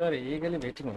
Sir ಈಗಲೇ waiting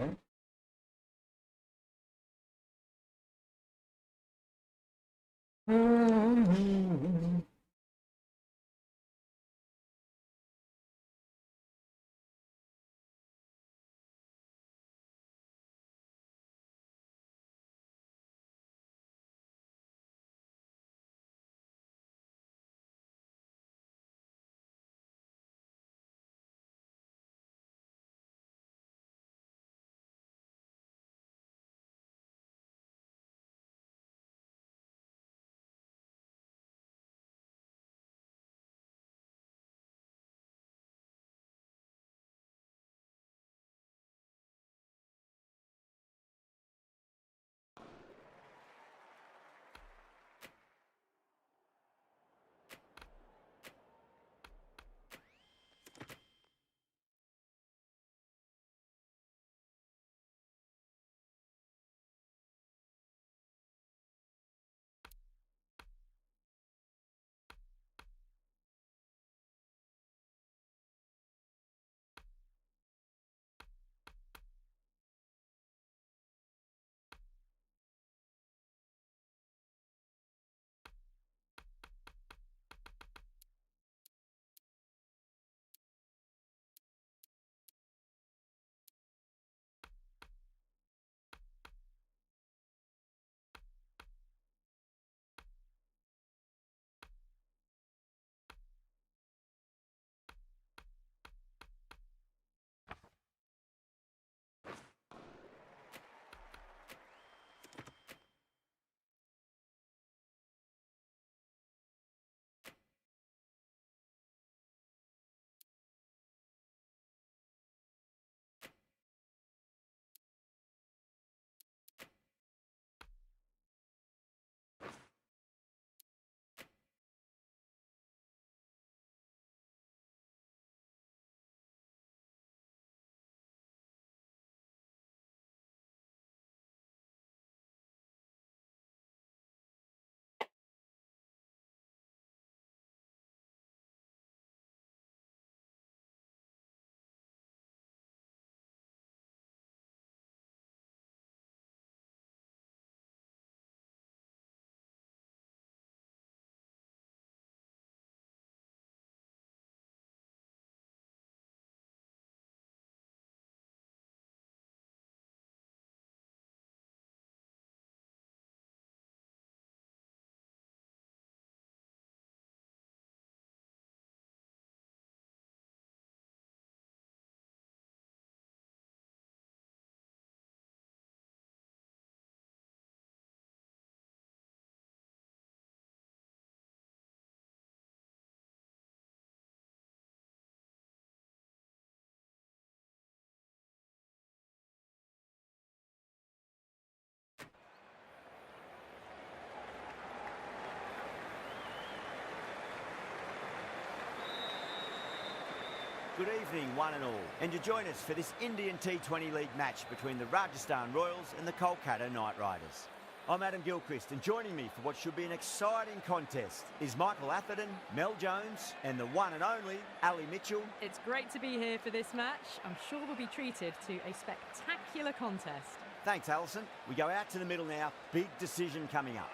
Good evening, one and all, and you join us for this Indian T20 League match between the Rajasthan Royals and the Kolkata Knight Riders. I'm Adam Gilchrist, and joining me for what should be an exciting contest is Michael Atherton, Mel Jones, and the one and only Ali Mitchell. It's great to be here for this match. I'm sure we'll be treated to a spectacular contest. Thanks, Alison. We go out to the middle now. Big decision coming up.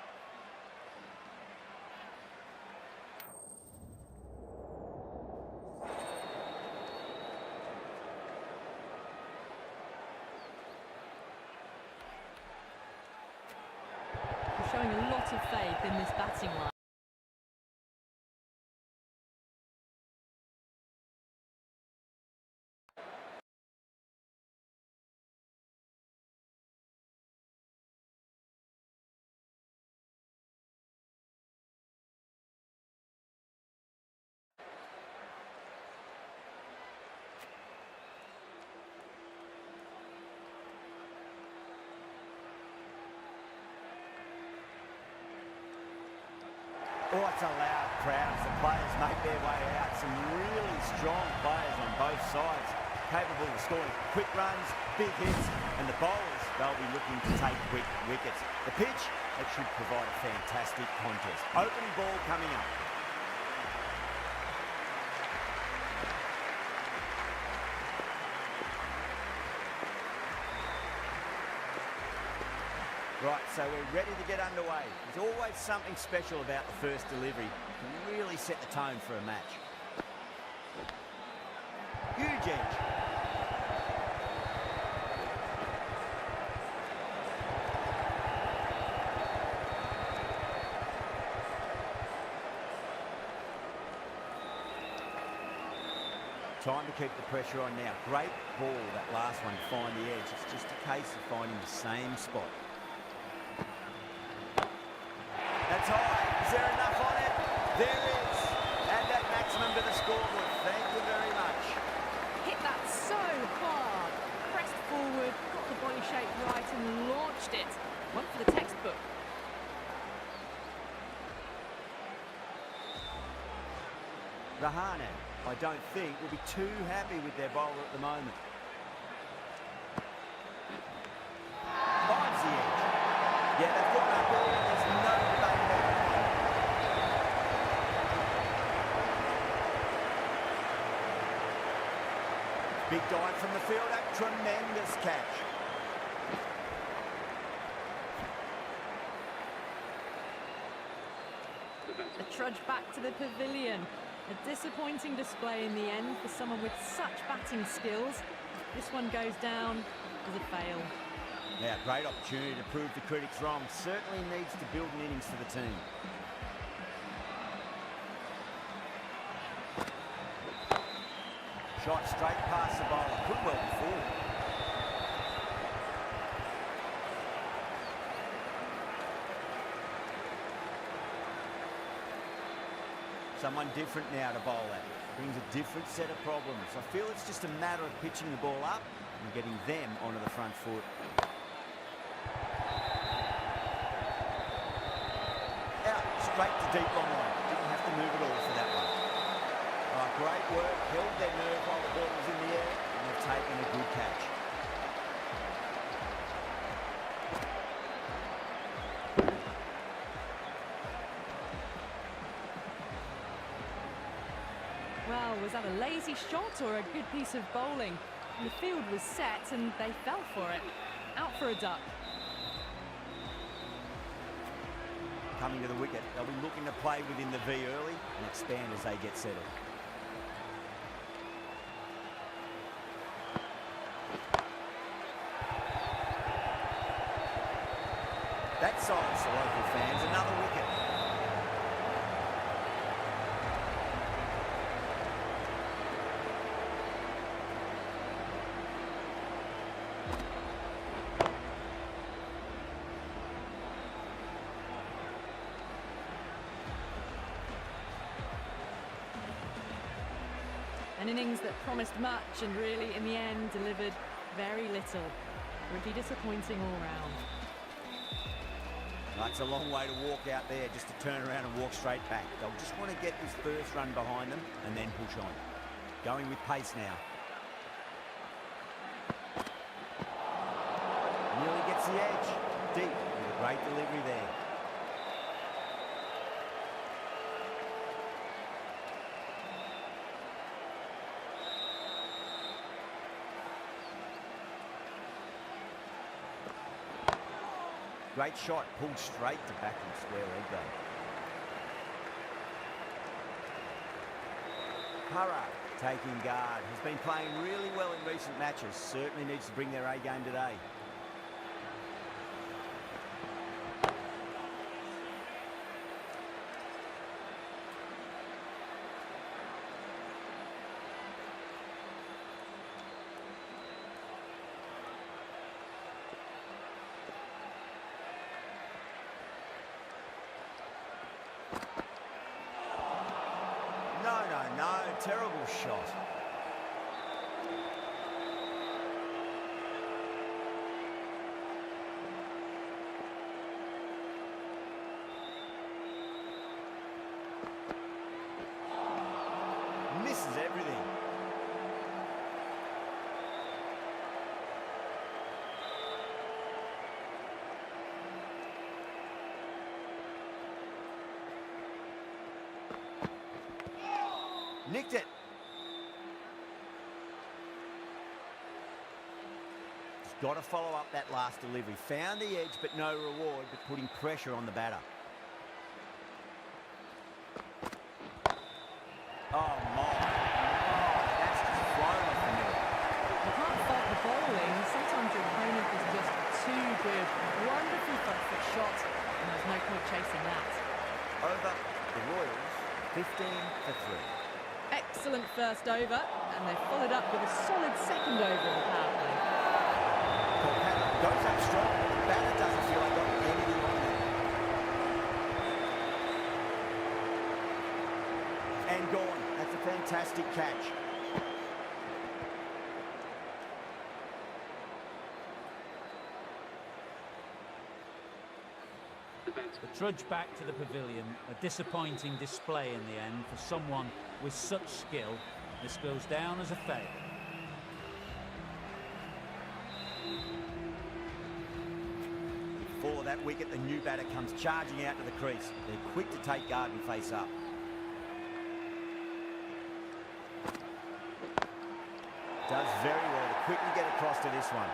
Showing a lot of faith in this batting line. Oh, it's a loud crowd as the players make their way out. Some really strong players on both sides, capable of scoring quick runs, big hits, and the bowlers, they'll be looking to take quick wickets. The pitch, it should provide a fantastic contest. Opening ball coming up. Right, so we're ready to get underway. There's always something special about the first delivery. It can really set the tone for a match. Huge edge. Time to keep the pressure on now. Great ball, that last one, to find the edge. It's just a case of finding the same spot. That's high. Is there enough on it? There is. Add that maximum to the scoreboard. Thank you very much. Hit that so hard. Pressed forward, got the body shape right and launched it. One for the textbook. Rahane, I don't think, will be too happy with their bowler at the moment. Finds the edge. Yeah, they've got that ball. There's no debate about it. Big dive from the fielder. Tremendous catch. A trudge back to the pavilion. A disappointing display in the end for someone with such batting skills. This one goes down as a fail. Yeah, great opportunity to prove the critics wrong. Certainly needs to build an innings for the team. Shot straight past the bowler. Could well be forward. Someone different now to bowl at. Brings a different set of problems. I feel it's just a matter of pitching the ball up and getting them onto the front foot. Out, straight to deep long line. Didn't have to move at all for that one. Great work, held their nerve while the ball was in the air, and they've taken a good catch. Well, was that a lazy shot or a good piece of bowling? The field was set and they fell for it. Out for a duck. Coming to the wicket, they'll be looking to play within the V early and expand as they get settled. That silenced the local fans. Another wicket. An innings that promised much and really, in the end, delivered very little. Pretty disappointing all round. It's a long way to walk out there just to turn around and walk straight back. They'll just want to get this first run behind them and then push on. Going with pace now. Nearly gets the edge. Deep with a great delivery there. Great shot, pulled straight to back and square leg though. Hara taking guard. Has been playing really well in recent matches. Certainly needs to bring their A game today. No, terrible shot. Misses everything. Nicked it. Just Got to follow up that last delivery. Found the edge, but no reward, but putting pressure on the batter. Oh, my. That's just flown off the middle. You can't fault the bowling. Sometimes your opponent is just too good. Wonderful front foot shot, and there's no point chasing that. Over the Royals, 15 for 3. Excellent first over, and they followed up with a solid second over of the power play. Kolkata goes up strong. The batter doesn't feel like got anything on there. And gone. That's a fantastic catch. The trudge back to the pavilion, a disappointing display in the end for someone with such skill. This goes down as a fail. Before that wicket, the new batter comes charging out to the crease. They're quick to take guard and face up. Does very well to quickly get across to this one.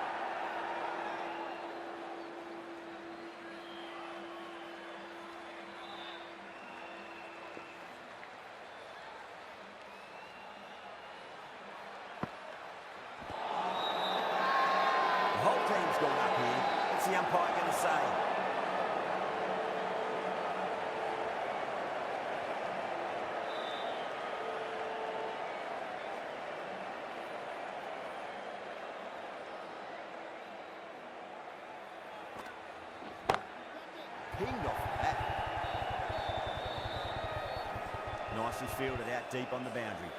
The whole team's gone up here. What's the umpire going to say? Pinged off the bat. Nicely fielded out deep on the boundary.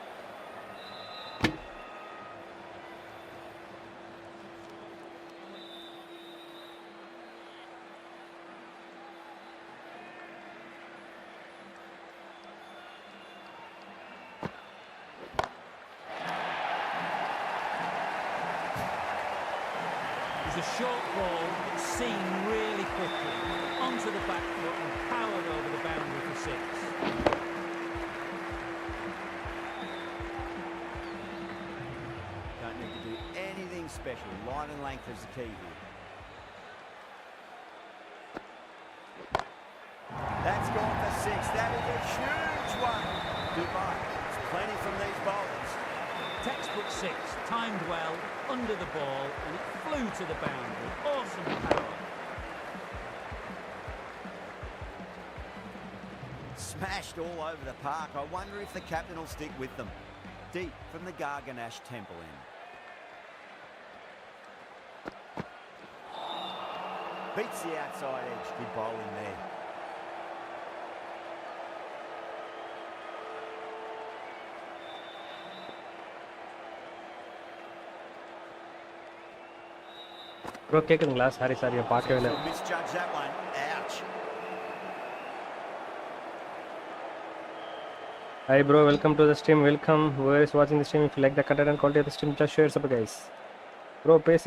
It's a short ball, it's seen really quickly, onto the back foot and powered over the boundary for 6. Don't need to do anything special. Line and length is the key here. That's gone for 6. That is a huge one. Goodbye. There's plenty from these bowlers. Textbook 6, timed well, under the ball, and it flew to the boundary. Awesome power. Smashed all over the park. I wonder if the captain will stick with them. Deep from the Garganash Temple end. Beats the outside edge. Good bowling there. Bro, கேக்குதுங்களா? Sorry, பார்க்கவே இல்லை. Misjudged that one. Ouch. Hi bro, welcome to the stream. Welcome. Whoever is watching the stream, if you like the content and quality of the stream, just share support, guys. Bro, pace.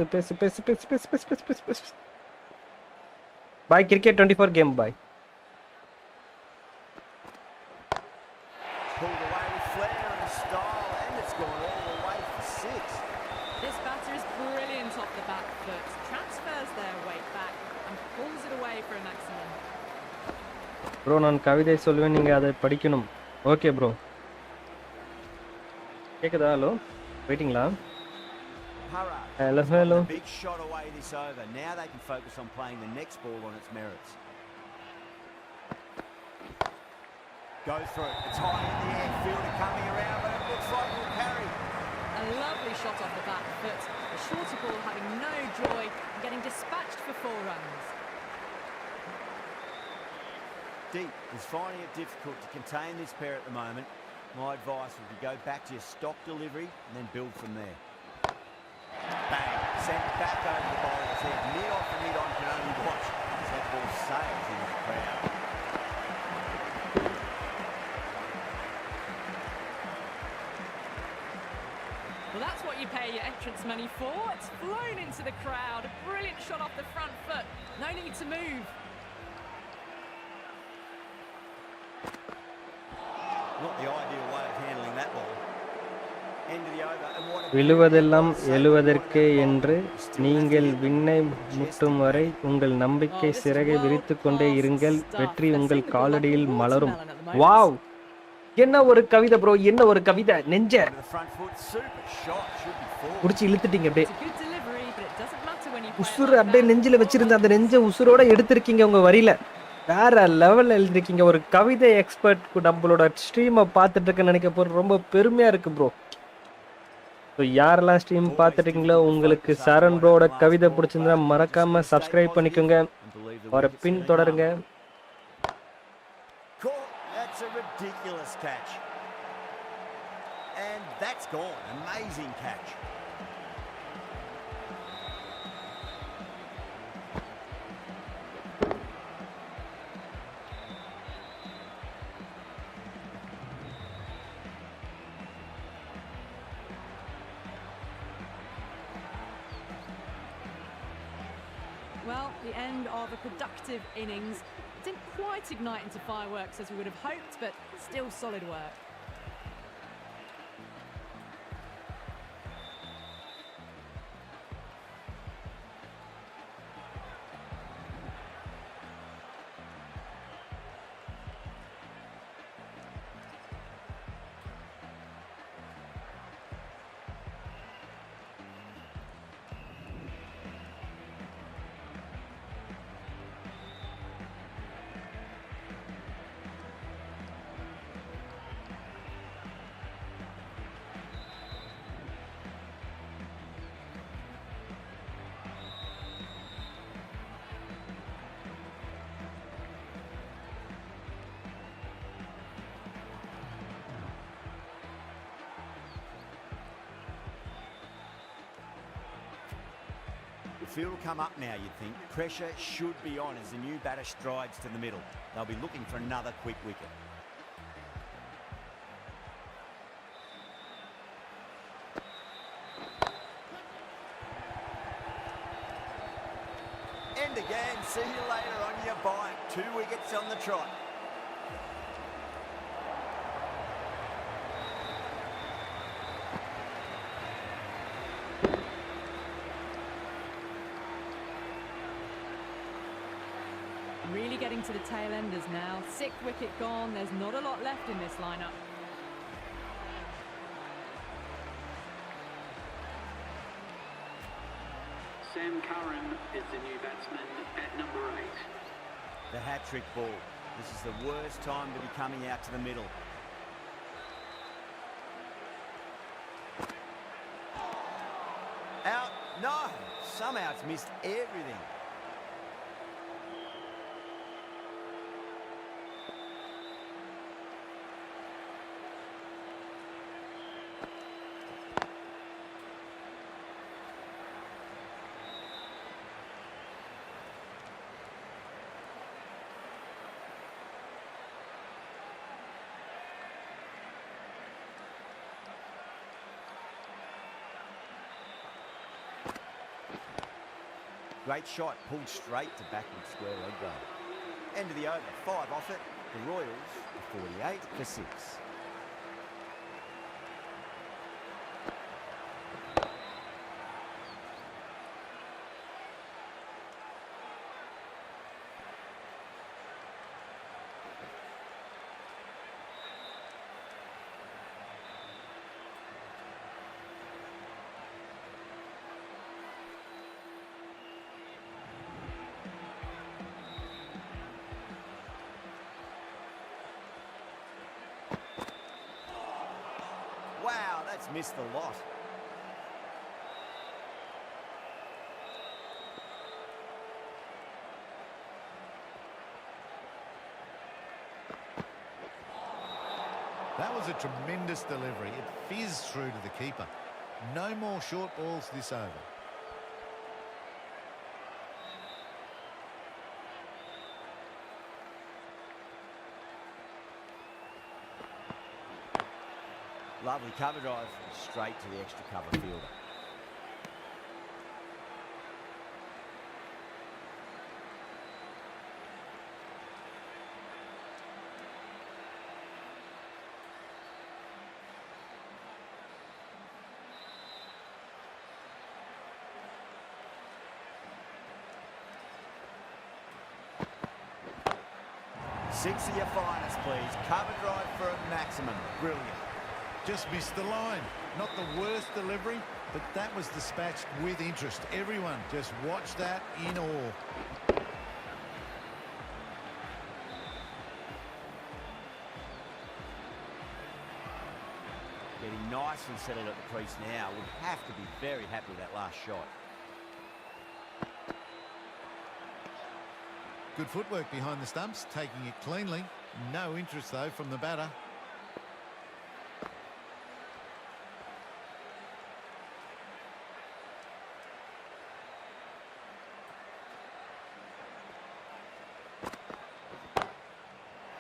Bye, cricket 24 game. Bye. Pulled away with flair and style, and it's gone all the way for 6. This batter is brilliant off the back foot, transfers their weight back and pulls it away for a maximum. Bro, நான் கவிதை சொல்வேன், நீங்க அதை படிக்கணும். Okay bro. கேக்குதா? Hello, வெயிட்டிங்களா? Hello. Big shot away this over. Now they can focus on playing the next ball on its merits. Goes for it. It's high in the air. Fielder coming around, but it looks like we'll carry. A lovely shot off the back foot. The shorter ball having no joy and getting dispatched for 4 runs. Deep is finding it difficult to contain this pair at the moment. My advice would be go back to your stock delivery and then build from there. Bang! Sent back over the bowler's head. Mid-off and mid-on can only watch as that ball sails in the crowd. Well, that's what you pay your entrance money for. It's flown into the crowd. A brilliant shot off the front foot. No need to move. Not the ideal way of handling that ball. End of the over. And what a விழுவதெல்லாம் period it was. So எழுவதற்கே many என்று ball. You still have to நீங்கள் hit them. விண்ணை Just முட்டும் to வரை make உங்கள் Oh, நம்பிக்கை this is சிறகை விரித்துக் கொண்டே world-class இருங்கள், stuff. வெற்றி They're உங்கள் seeing the ball like a காலடியில் மலரும். watermelon at the moment. Wow, என்ன ஒரு கவிதை ப்ரோ, என்ன ஒரு கவிதை. நெஞ்ச onto the front foot. Super shot. Should be forward. புடிச்சு இழுத்துட்டீங்க அப்படியே. It's a good delivery, but it doesn't matter when you play it உசுறு like அப்படியே that. நெஞ்சில வச்சிருந்த அந்த நெஞ்ச உசுரோட எடுத்திருக்கீங்க உங்க வரியில. வேற லெவல்ல எழுதிருக்கீங்க. ஒரு கவிதை எக்ஸ்பர்ட் நம்மளோட ஸ்ட்ரீமை பார்த்துட்டு இருக்கேன்னு நினைக்க போற ரொம்ப பெருமையா இருக்கு ப்ரோ. ஸோ யாரெல்லாம் ஸ்ட்ரீம் பார்த்துட்டு இருக்கீங்களோ உங்களுக்கு சரண் ப்ரோட கவிதை பிடிச்சிருந்தா மறக்காம சப்ஸ்கிரைப் பண்ணிக்கோங்க, அவரை பின் தொடருங்க. That's a ridiculous catch. And that's gone. Amazing catch. Well, the end of a productive innings. Didn't quite ignite into fireworks as we would have hoped, but still solid work. The field will come up now, you'd think. Pressure should be on as the new batter strides to the middle. They'll be looking for another quick wicket. End again. See you later on your bike. 2 wickets on the trot. Really getting to the tail enders now. 6th wicket gone. There's not a lot left in this lineup. Sam Curran is the new batsman at number 8. The hat-trick ball. This is the worst time to be coming out to the middle. Out. No. Somehow it's missed everything. Great shot, pulled straight to backward square leg goal. End of the over, 5 off it. The Royals are 48 for 6. Wow, that's missed the lot. That was a tremendous delivery. It fizzed through to the keeper. No more short balls this over. Lovely cover drive, straight to the extra cover fielder. Six of your finest, please. Cover drive for a maximum. Brilliant. Just missed the line. Not the worst delivery, but that was dispatched with interest. Everyone just watched that in awe. Getting nicely settled at the crease now. Would have to be very happy with that last shot. Good footwork behind the stumps, taking it cleanly. No interest, though, from the batter.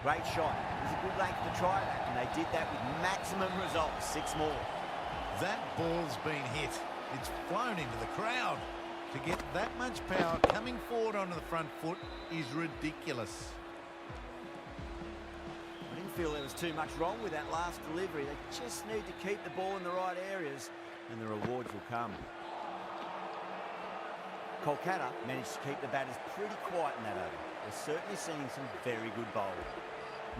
Great shot. It was a good length to try that, and they did that with maximum results. 6 more. That ball's been hit. It's flown into the crowd. To get that much power coming forward onto the front foot is ridiculous. I didn't feel there was too much wrong with that last delivery. They just need to keep the ball in the right areas, and the rewards will come. Kolkata managed to keep the batters pretty quiet in that over. They're certainly seeing some very good bowling.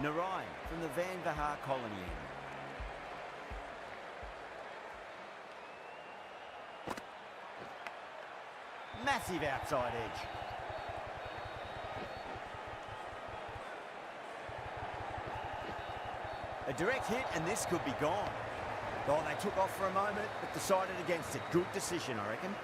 Narayan from the Van Vahar colony end. Massive outside edge. A direct hit, and this could be gone. Oh, they took off for a moment, but decided against it. Good decision, I reckon.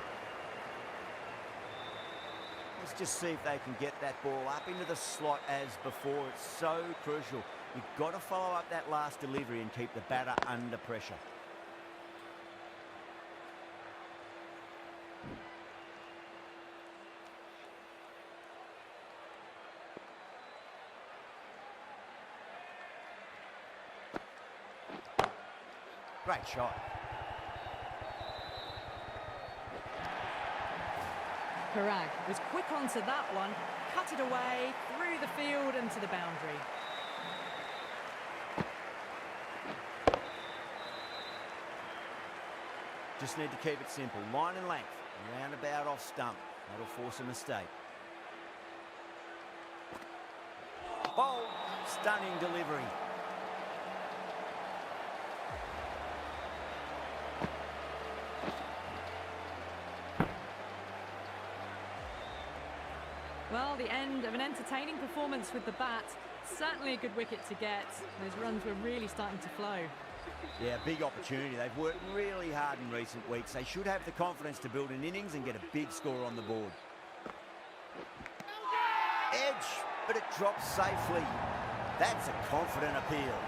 Let's just see if they can get that ball up into the slot as before. It's so crucial. You've got to follow up that last delivery and keep the batter under pressure. Great shot. Parag was quick onto that one, cut it away, through the field and to the boundary. Just need to keep it simple. Line and length. Roundabout off stump. That'll force a mistake. Bold. Stunning delivery. Well, the end of an entertaining performance with the bat. Certainly a good wicket to get. Those runs were really starting to flow. Yeah, big opportunity. They've worked really hard in recent weeks. They should have the confidence to build an innings and get a big score on the board. Edge, but it drops safely. That's a confident appeal.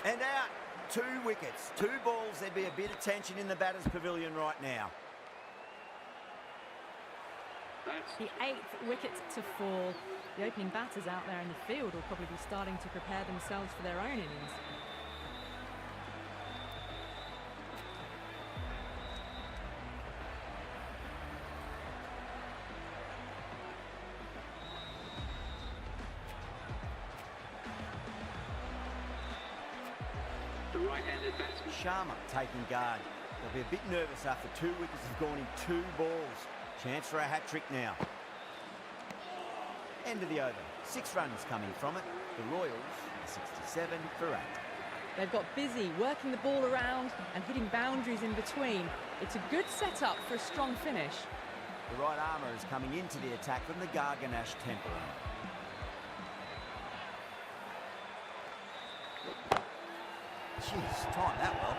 And out. 2 wickets, 2 balls. There'd be a bit of tension in the batter's pavilion right now. That's The 8th wicket to fall. The opening batters out there in the field will probably be starting to prepare themselves for their own innings. the right-handed batsman. Sharma taking guard. They'll be a bit nervous after 2 wickets have gone in 2 balls. Chance for a hat-trick now. End of the over. 6 runs coming from it. The Royals are 67 for 8. They've got busy working the ball around and hitting boundaries in between. It's a good setup for a strong finish. The right armour is coming into the attack from the Garganash temple. Jeez, timed that well.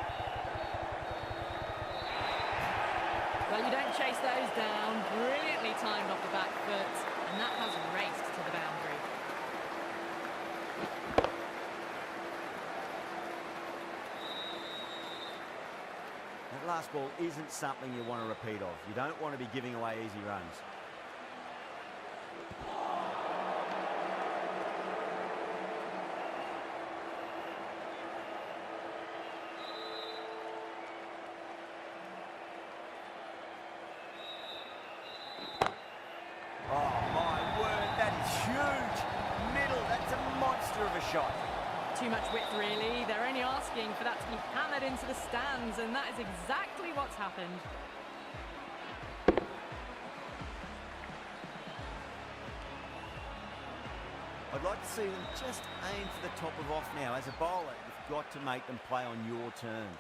Well, you don't chase those down. Brilliantly timed off the back foot, and that has raced to the boundary. That last ball isn't something you want to repeat of. You don't want to be giving away easy runs. Oh my word, that is huge. Middle, that's a monster of a shot. Too much width, really. They're only asking for that to be hammered into the stands, and that is exactly what's happened. I'd like to see them just aim for the top of off now. As a bowler, you've got to make them play on your terms.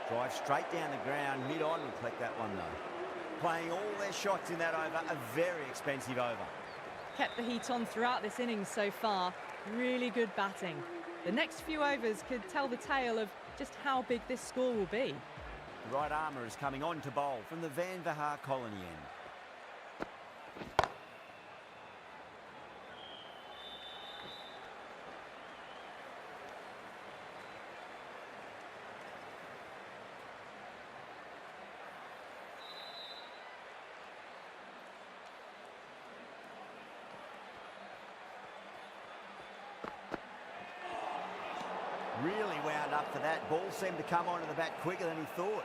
Drive straight down the ground, mid-on will collect that one though. Playing all their shots in that over, a very expensive over. Kept the heat on throughout this innings so far. Really good batting. The next few overs could tell the tale of just how big this score will be. The right armour is coming on to bowl from the Van Vahar colony end. Really wound up for that. Ball seemed to come onto the bat quicker than he thought.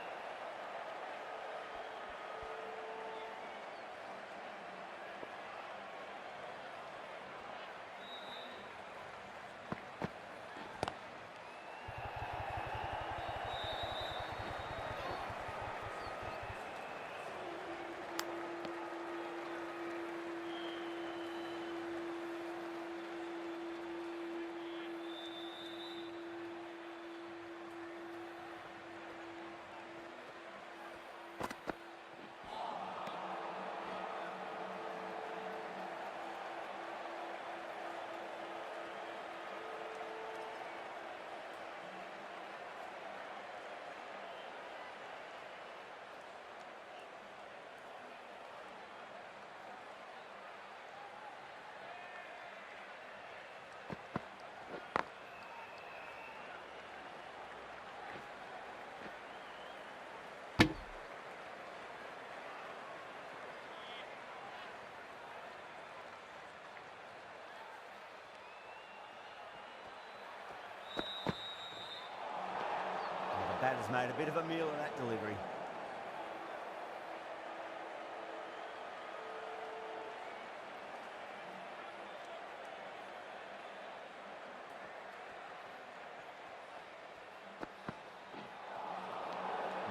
The batter's made a bit of a meal of that delivery.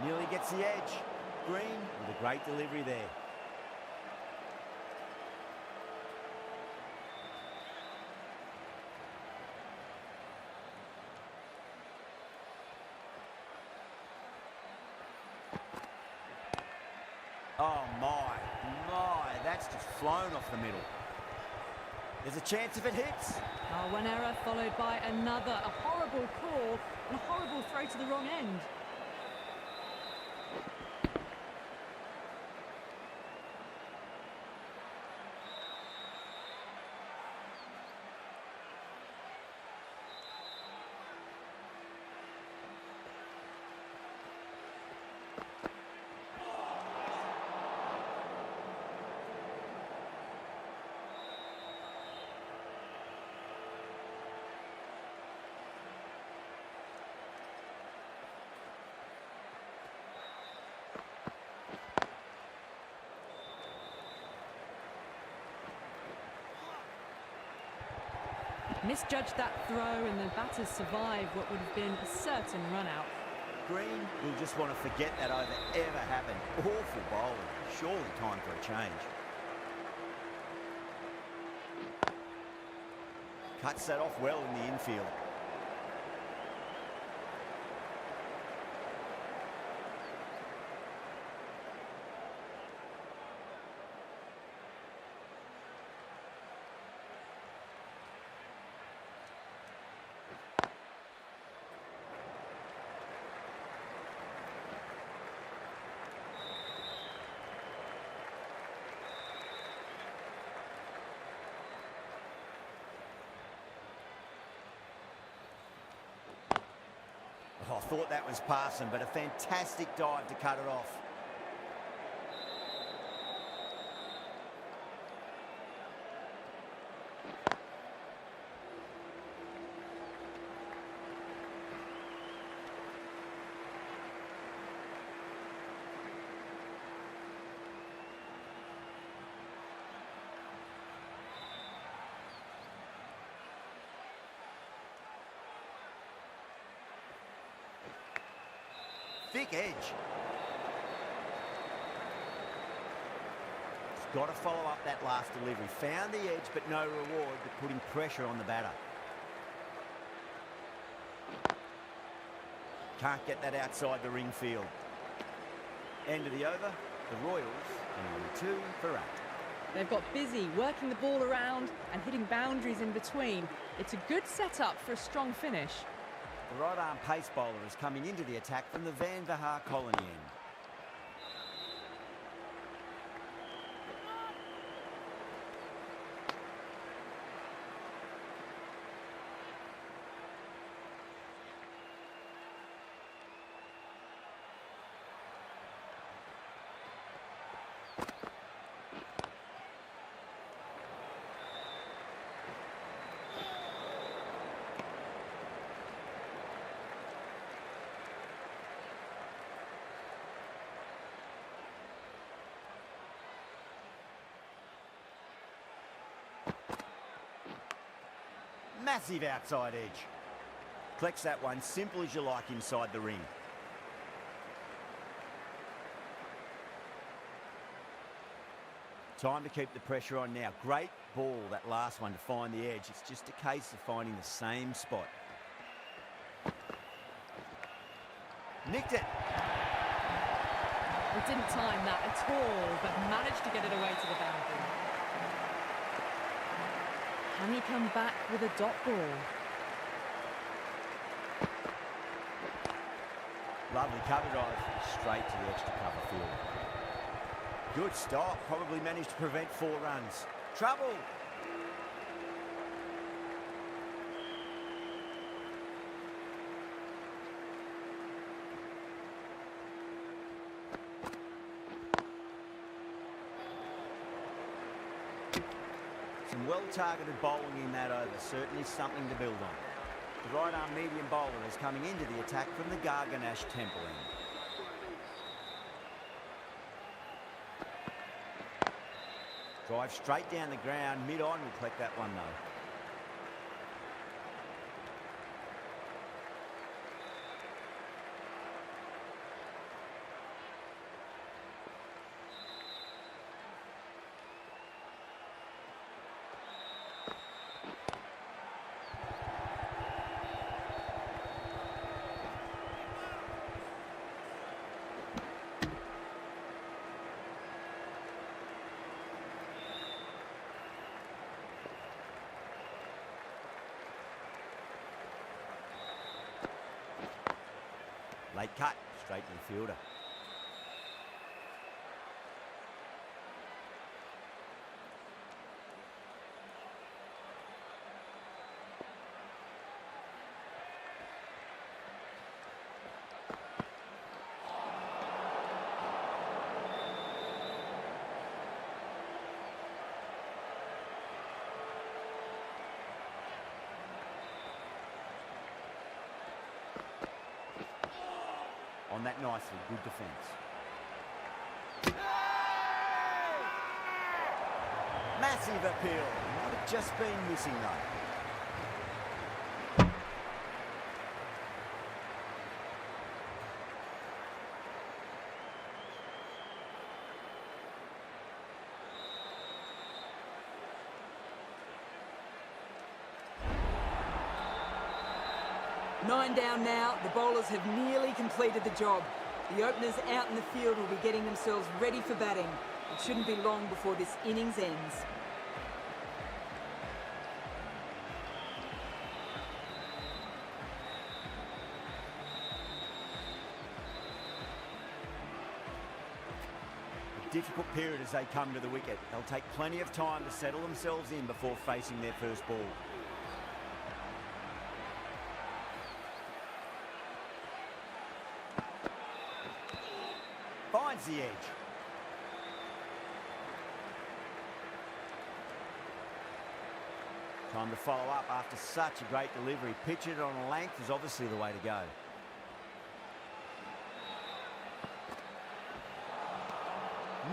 Nearly gets the edge. Green with a great delivery there. Oh my, that's just flown off the middle. There's a chance if it hits. Oh, one error followed by another. A horrible call and a horrible throw to the wrong end. Misjudged that throw and the batters survived what would have been a certain run-out. Green will just want to forget that over ever happened. Awful bowling. Surely time for a change. Cuts that off well in the infield. Oh, thought that was passing, but a fantastic dive to cut it off. Thick edge. He's got to follow up that last delivery. Found the edge, but no reward, but putting pressure on the batter. Can't get that outside the ring field. End of the over. The Royals are only 2 for 8. They've got busy working the ball around and hitting boundaries in between. It's a good setup for a strong finish. The right-arm pace bowler is coming into the attack from the Van Vahar colony end. Massive outside edge. Collects that one, simple as you like inside the ring. Time to keep the pressure on now. Great ball, that last one, to find the edge. It's just a case of finding the same spot. Nicked it. He didn't time that at all, but managed to get it away to the boundary. Can he come back with a dot ball? Lovely cover drive, straight to the extra cover field. Good stop, probably managed to prevent 4 runs. Trouble! Some well-targeted bowling in that over, certainly something to build on. The right-arm medium bowler is coming into the attack from the Garganash Temple end. Drive straight down the ground, mid-on will collect that one though. Late cut, straight to the fielder. On that nicely, good defence. Massive appeal. Might have just been missing though. Nine down now, the bowlers have nearly completed the job. The openers out in the field will be getting themselves ready for batting. It shouldn't be long before this innings ends. A difficult period as they come to the wicket. They'll take plenty of time to settle themselves in before facing their first ball. Finds the edge. Time to follow up after such a great delivery. Pitch it on a length is obviously the way to go.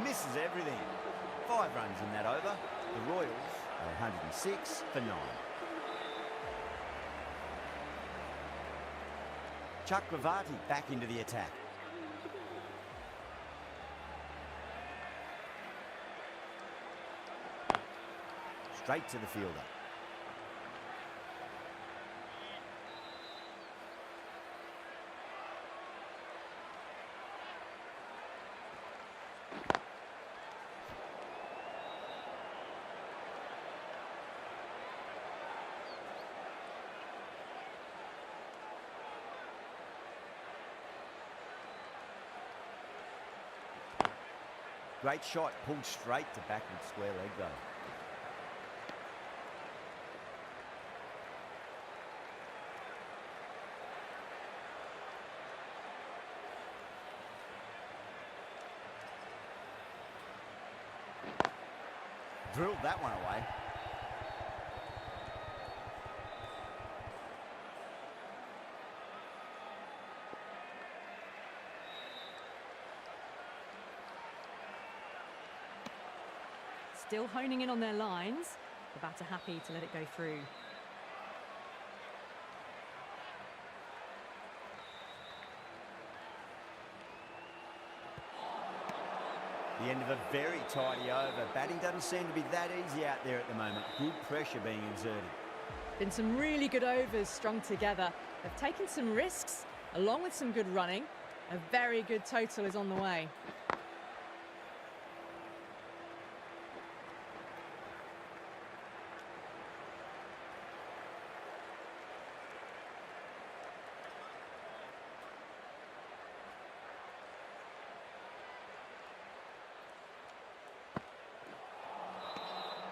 Misses everything. 5 runs in that over. The Royals are 106 for 9. Chakravarti back into the attack. Straight to the fielder. Great shot, pulled straight to backward square leg though. Drilled that one away. Still honing in on their lines. The batter happy to let it go through. The end of a very tidy over. Batting doesn't seem to be that easy out there at the moment. Good pressure being exerted. Been some really good overs strung together. They've taken some risks, along with some good running. A very good total is on the way.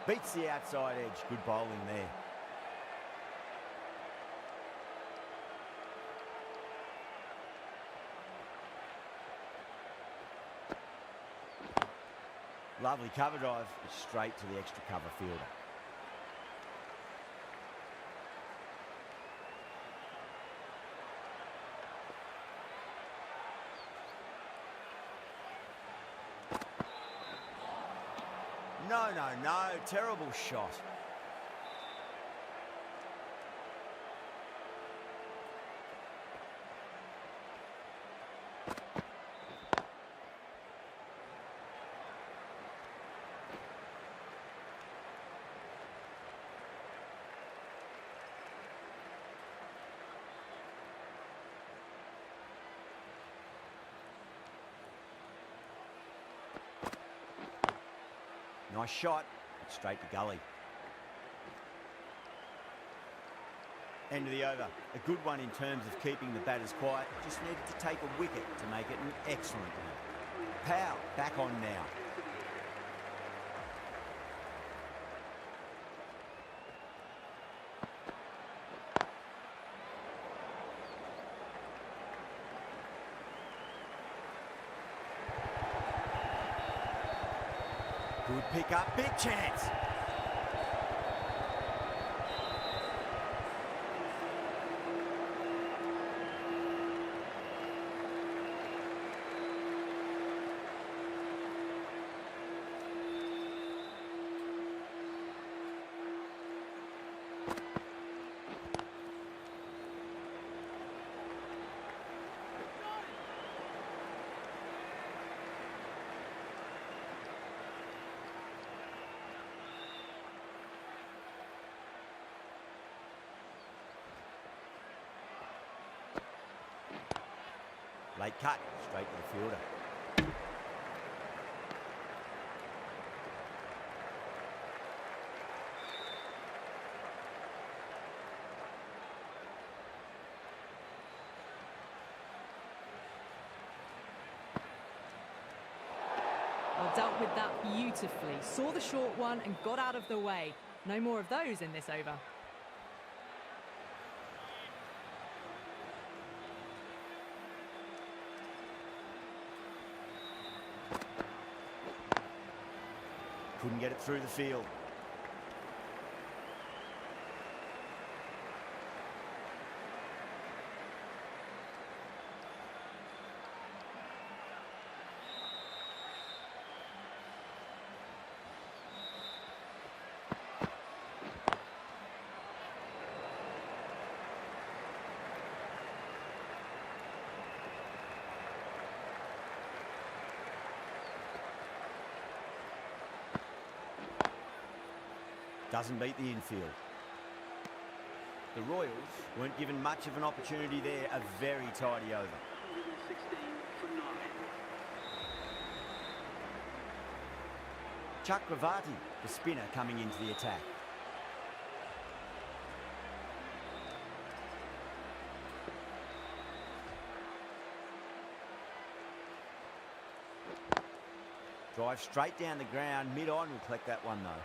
Beats the outside edge. Good bowling there. Lovely cover drive. Straight to the extra cover fielder. No. Terrible shot. Nice shot. Straight to gully. End of the over. A good one in terms of keeping the batters quiet. Just needed to take a wicket to make it an excellent one. Powell back on now. Good pick up, big chance. Late cut, straight to the fielder. Well, dealt with that beautifully. Saw the short one and got out of the way. No more of those in this over. Couldn't get it through the field. Doesn't beat the infield. The Royals weren't given much of an opportunity there. A very tidy over. 116 for 9. Chakravarti, the spinner, coming into the attack. Drive straight down the ground. Mid-on will collect that one though.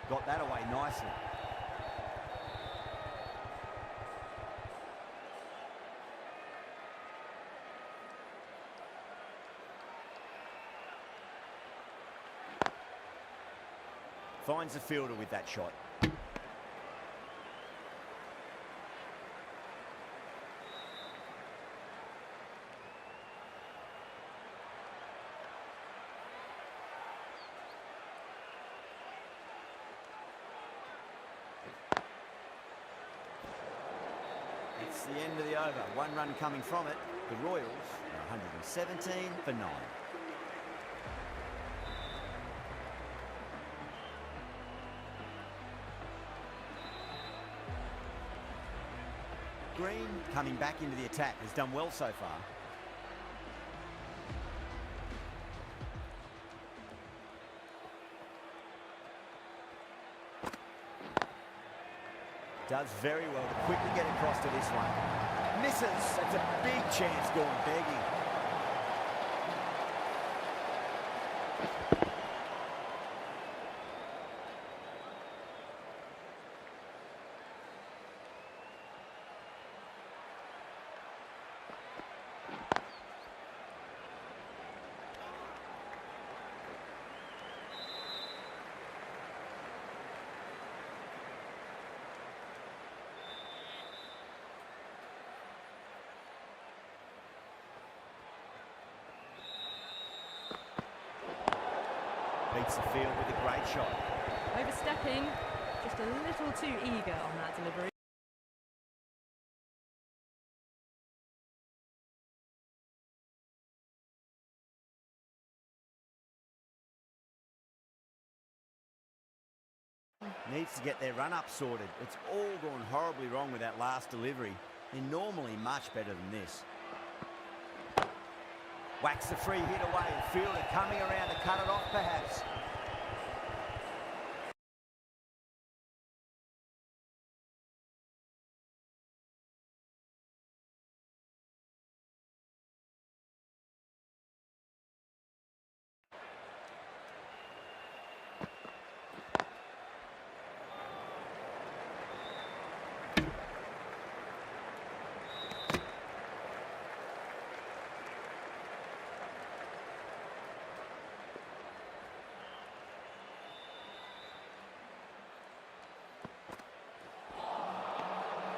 Got that away nicely. Finds the fielder with that shot. It's the end of the over. One run coming from it. The Royals are 117 for 9. Green coming back into the attack. Has done well so far. Does very well to quickly get across to this one. Misses. That's a big chance gone begging. Beats the field with a great shot. Overstepping, just a little too eager on that delivery. Needs to get their run-up sorted. It's all gone horribly wrong with that last delivery. They're normally much better than this. Whacks the free hit away. Fielder coming around to cut it off perhaps.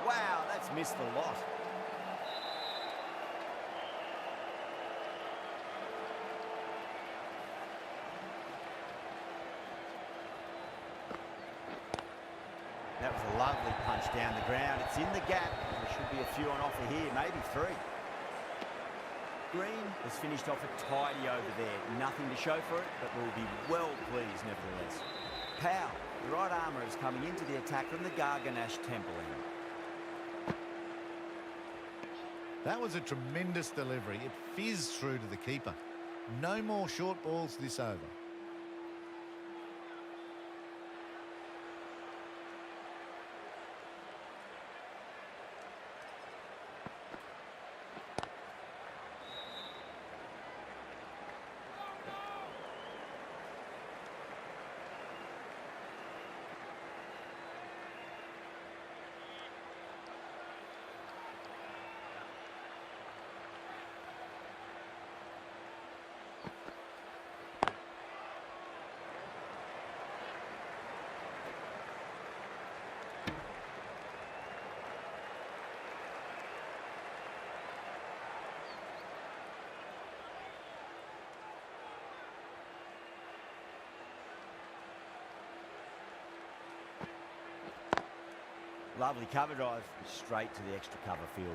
Wow, that's missed a lot. That was a lovely punch down the ground. It's in the gap. There should be a few on offer here, maybe 3. screen has finished off a tidy over there. Nothing to show for it, but we'll be well pleased nevertheless. Powell, the right armour, is coming into the attack from the Garganash Temple end. That was a tremendous delivery. It fizzed through to the keeper. No more short balls this over. Lovely cover drive, straight to the extra cover fielder.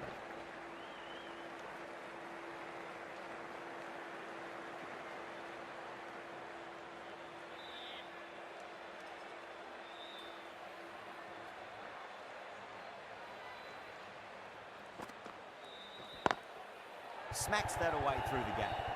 Smacks that away through the gap.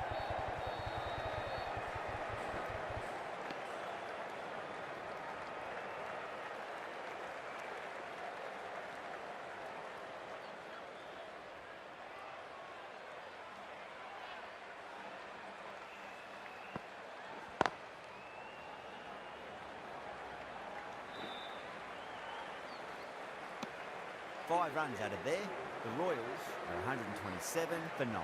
Five runs out of there. The Royals are 127 for 9.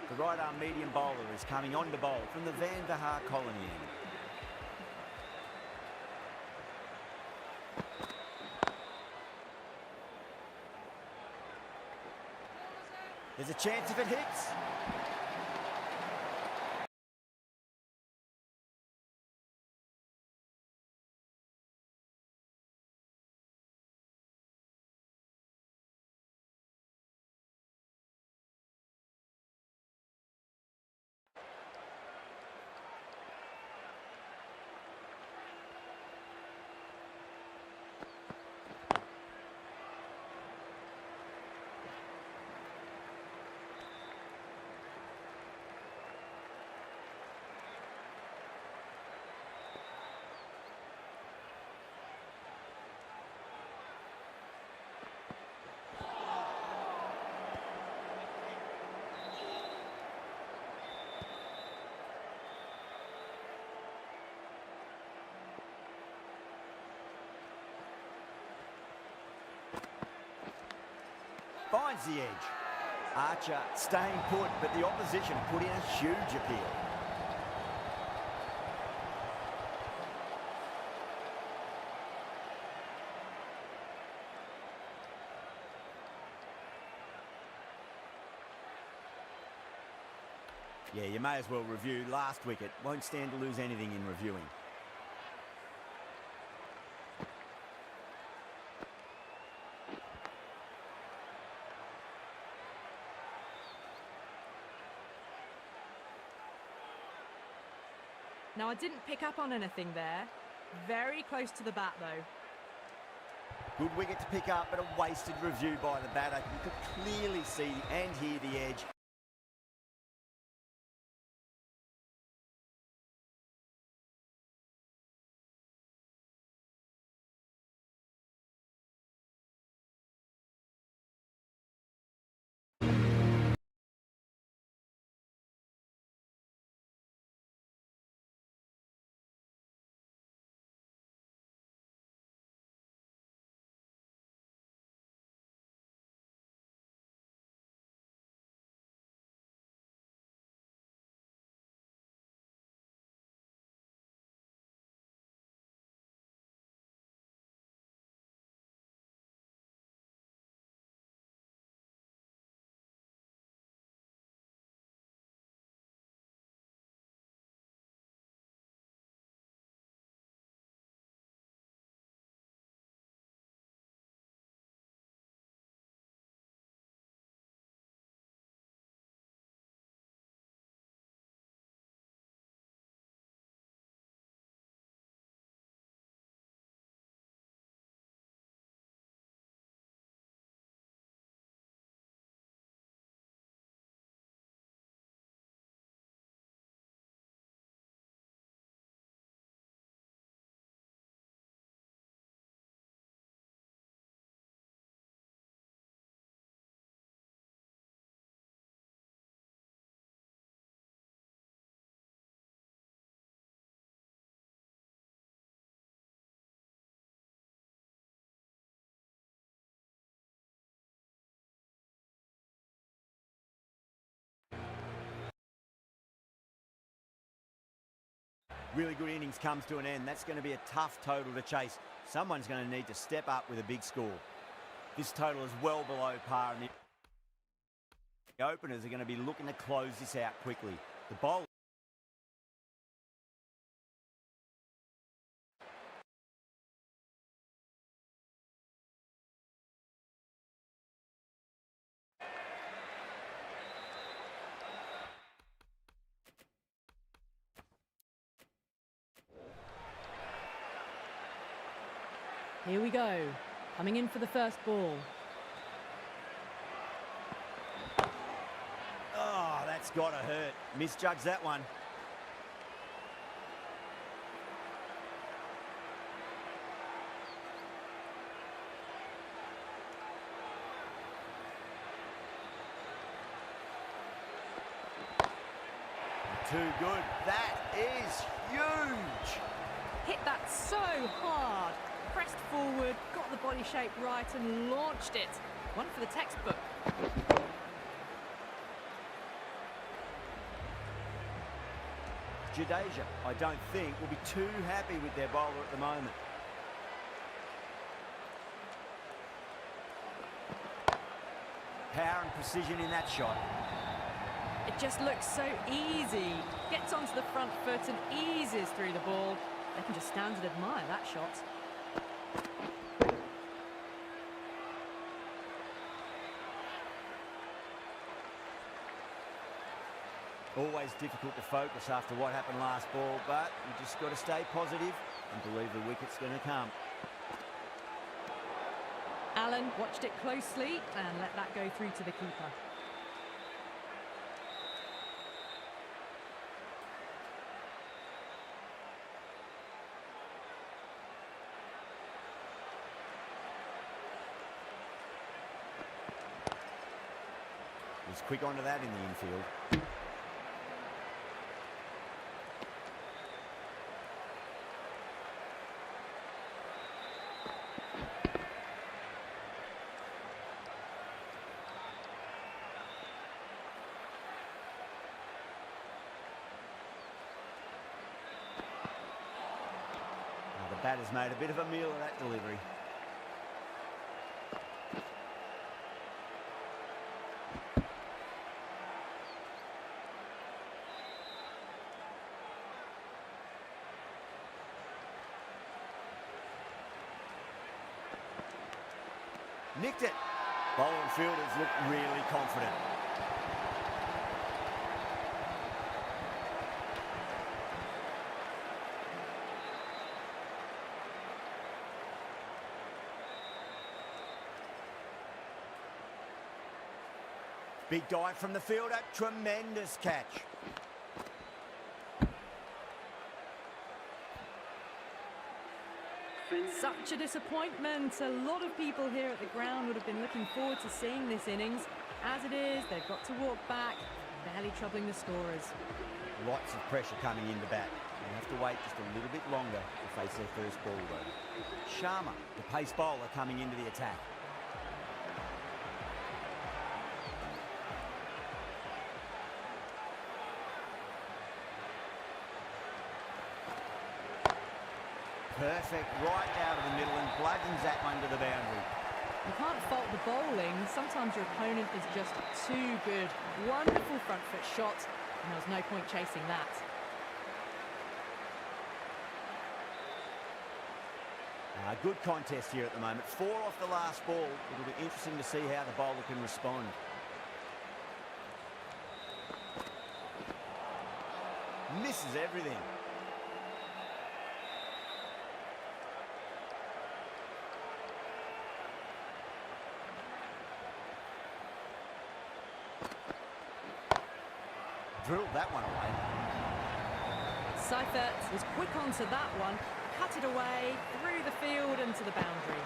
The right arm medium bowler is coming on to bowl from the Van der Haar colony end. There's a chance if it hits. Finds the edge. Archer staying put, but the opposition put in a huge appeal. Yeah, you may as well review last wicket. Won't stand to lose anything in reviewing. Now, I didn't pick up on anything there. Very close to the bat, though. Good wicket to pick up, but a wasted review by the batter. You could clearly see and hear the edge. Really good innings comes to an end. That's going to be a tough total to chase. Someone's going to need to step up with a big score. This total is well below par, and the openers are going to be looking to close this out quickly. The bowl. Here we go. Coming in for the first ball. Oh, that's got to hurt. Misjudged that one. Too good. That is huge. Hit that so hard. Pressed forward, got the body shape right and launched it. One for the textbook. Jadeja, I don't think, will be too happy with their bowler at the moment. Power and precision in that shot. It just looks so easy. Gets onto the front foot and eases through the ball. They can just stand and admire that shot. Always difficult to focus after what happened last ball, but you just got to stay positive and believe the wicket's going to come. Allen watched it closely and let that go through to the keeper. He's quick onto that in the infield. The batter's made a bit of a meal of that delivery. Nicked it. Bowler and fielders look really confident. Big dive from the fielder. Tremendous catch. Such a disappointment. A lot of people here at the ground would have been looking forward to seeing this innings. As it is, they've got to walk back, barely troubling the scorers. Lots of pressure coming in the bat. They'll have to wait just a little bit longer to face their first ball though. Sharma, the pace bowler, coming into the attack. Perfect, right out of the middle and bludgeons that one to the boundary. You can't fault the bowling. Sometimes your opponent is just too good. Wonderful front foot shot, and there was no point chasing that. Good contest here at the moment. 4 off the last ball. It'll be interesting to see how the bowler can respond. Misses everything. Drilled that one away. Seifert was quick onto that one, cut it away, through the field and to the boundary.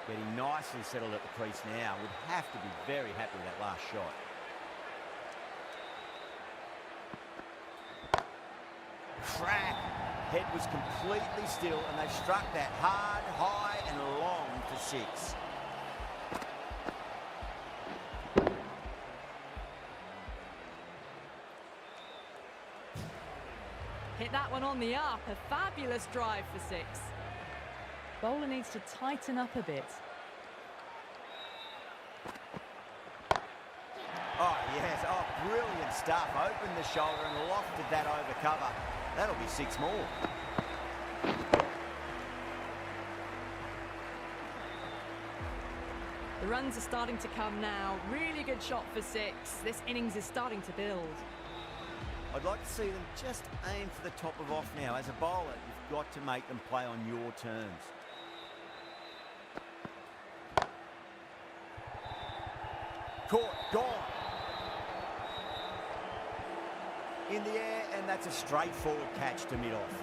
Getting nicely settled at the crease now. Would have to be very happy with that last shot. Crack! Head was completely still and they struck that hard, high and long for 6. Hit that one on the up. A fabulous drive for 6. Bowler needs to tighten up a bit. Oh, yes. Oh, brilliant stuff. Opened the shoulder and lofted that over cover. That'll be 6 more. The runs are starting to come now. Really good shot for 6. This innings is starting to build. I'd like to see them just aim for the top of off now. As a bowler, you've got to make them play on your terms. Caught, gone. In the air, and that's a straightforward catch to mid-off.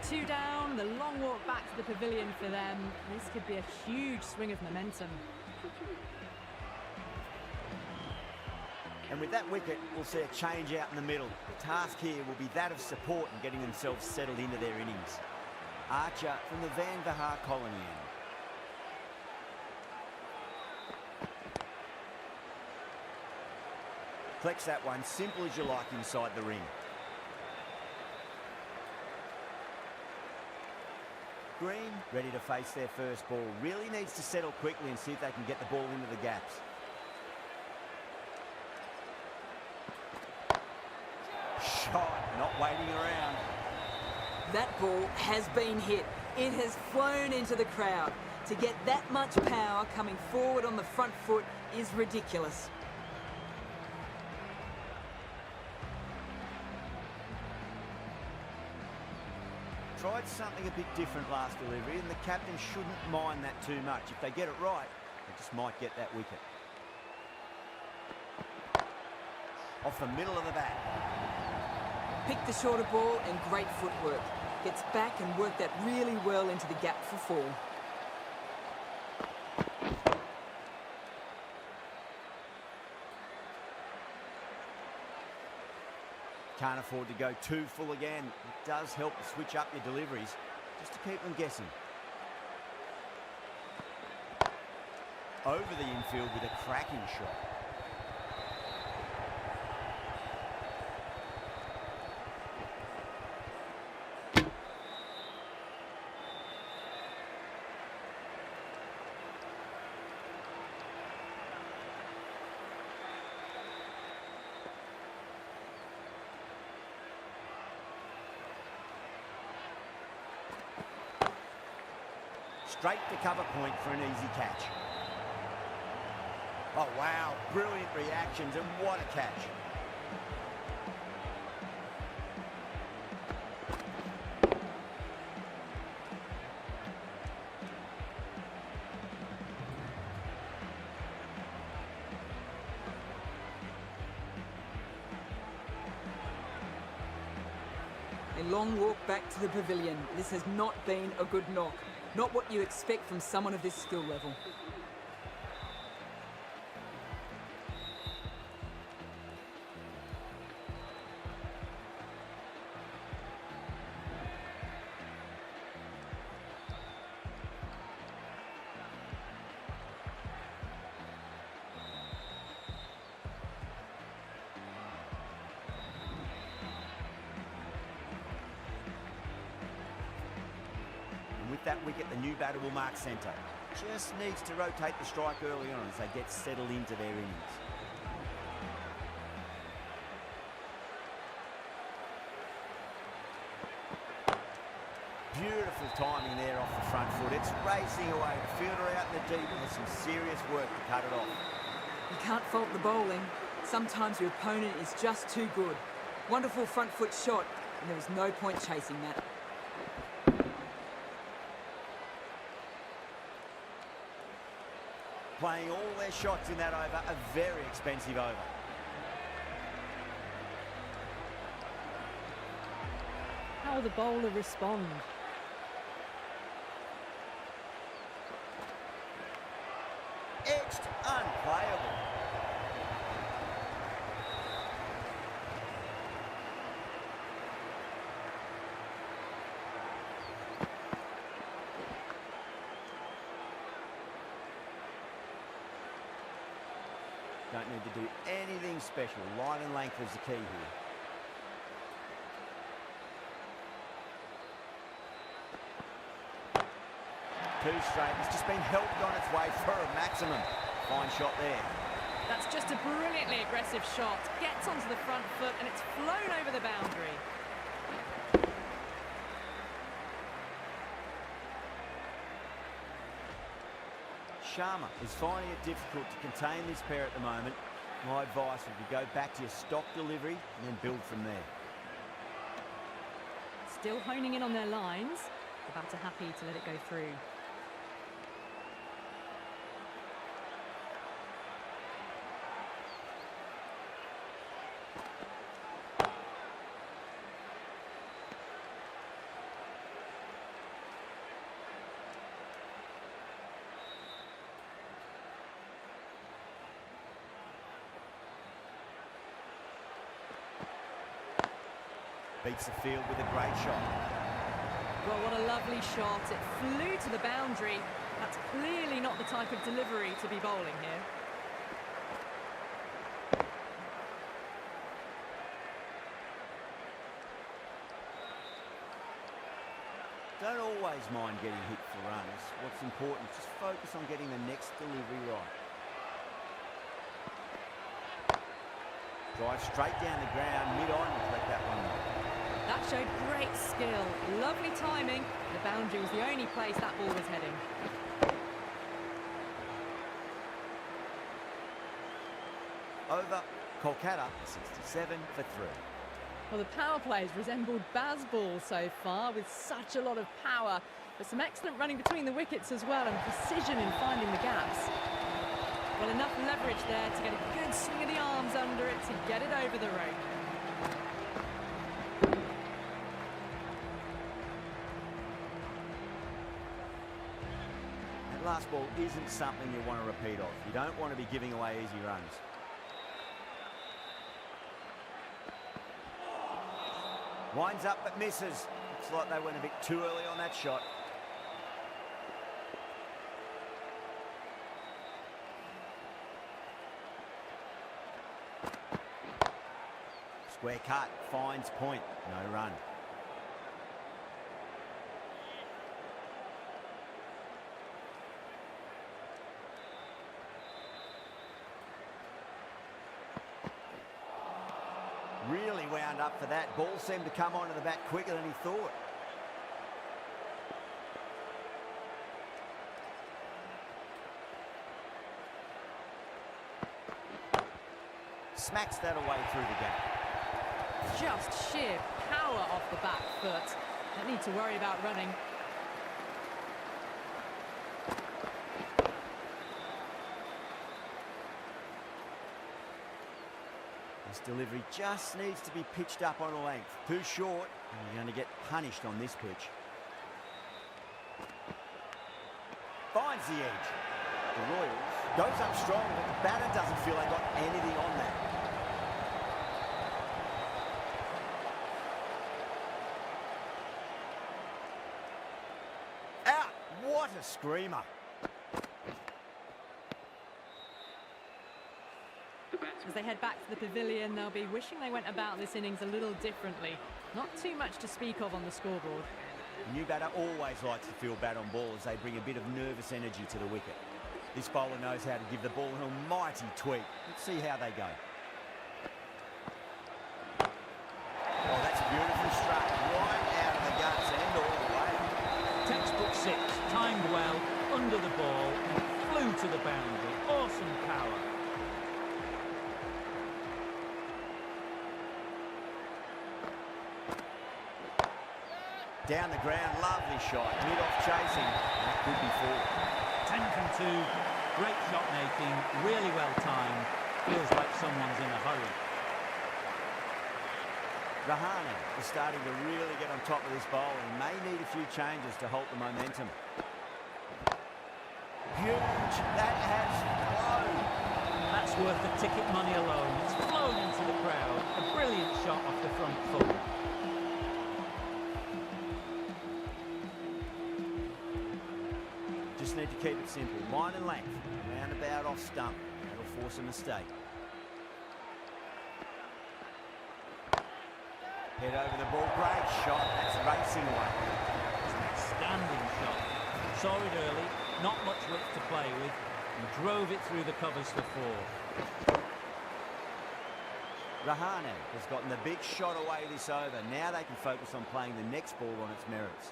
Two down, the long walk back to the pavilion for them. This could be a huge swing of momentum. And with that wicket, we'll see a change out in the middle. The task here will be that of support and getting themselves settled into their innings. Archer from the Van Vahar colony end. Collects that one, simple as you like, inside the ring. Green, ready to face their first ball. Really needs to settle quickly and see if they can get the ball into the gaps. Shot, not waiting around. That ball has been hit. It has flown into the crowd. To get that much power coming forward on the front foot is ridiculous. Tried something a bit different last delivery, and the captain shouldn't mind that too much. If they get it right, they just might get that wicket. Off the middle of the bat. Picked the shorter ball and great footwork. Gets back and worked that really well into the gap for 4. Can't afford to go too full again. It does help to switch up your deliveries, just to keep them guessing. Over the infield with a cracking shot. Straight to cover point for an easy catch. Oh, wow. Brilliant reactions, and what a catch. A long walk back to the pavilion. This has not been a good knock. Not what you expect from someone of this skill level. With that wicket, the new batter will mark centre. Just needs to rotate the strike early on as they get settled into their innings. Beautiful timing there off the front foot. It's racing away. The fielder out in the deep has some serious work to cut it off. You can't fault the bowling. Sometimes your opponent is just too good. Wonderful front foot shot, and there was no point chasing that. Playing all their shots in that over, a very expensive over. How will the bowler respond? Edged, unplayable. Don't need to do anything special. Line and length is the key here. Too straight. It's just been helped on its way for a maximum. Fine shot there. That's just a brilliantly aggressive shot. Gets onto the front foot and it's flown over the boundary. Sharma is finding it difficult to contain this pair at the moment. My advice would be go back to your stock delivery and then build from there. Still honing in on their lines. The batter happy to let it go through. Beats the field with a great shot. Well, what a lovely shot. It flew to the boundary. That's clearly not the type of delivery to be bowling here. Don't always mind getting hit for runs. What's important is just focus on getting the next delivery right. Drive straight down the ground, mid-on, and let that one go. That showed great skill. Lovely timing. The boundary was the only place that ball was heading. Over, Kolkata, 67 for 3. Well, the power plays resembled Bazball so far with such a lot of power, but some excellent running between the wickets as well and precision in finding the gaps. Well, enough leverage there to get a good swing of the arms under it to get it over the rope. That last ball isn't something you want to repeat of. You don't want to be giving away easy runs. Winds up but misses. Looks like they went a bit too early on that shot. Square cut, finds point, no run. Really wound up for that. Ball seemed to come onto the bat quicker than he thought. Smacks that away through the gap. Just sheer power off the back foot. Don't need to worry about running. This delivery just needs to be pitched up on a length. Too short, and you're going to get punished on this pitch. Finds the edge. The Royals goes up strong, but the batter doesn't feel they got anything on that. Out! What a screamer! As they head back to the pavilion, they'll be wishing they went about this innings a little differently. Not too much to speak of on the scoreboard. The new batter always likes to feel bat on ball as they bring a bit of nervous energy to the wicket. This bowler knows how to give the ball an almighty tweak. Let's see how they go. Oh, that's beautifully struck. Right out of the guts and all the way. Textbook 6, timed well, under the ball, and flew to the boundary. Awesome power. Down the ground, lovely shot. Mid-off chasing. That could be 4. 10 from 2, great shot making, really well timed. Feels like someone's in a hurry. Rahane is starting to really get on top of this bowl and may need a few changes to halt the momentum. Huge. That has flown. That's worth the ticket money alone. It's flown into the crowd. A brilliant shot off the front foot. Just need to keep it simple. Line and length. Roundabout off stump. That'll force a mistake. Head over the ball, great shot. That's racing away. It's an outstanding shot. Saw it early, not much width to play with, and drove it through the covers for 4. Rahane has gotten the big shot away this over. Now they can focus on playing the next ball on its merits.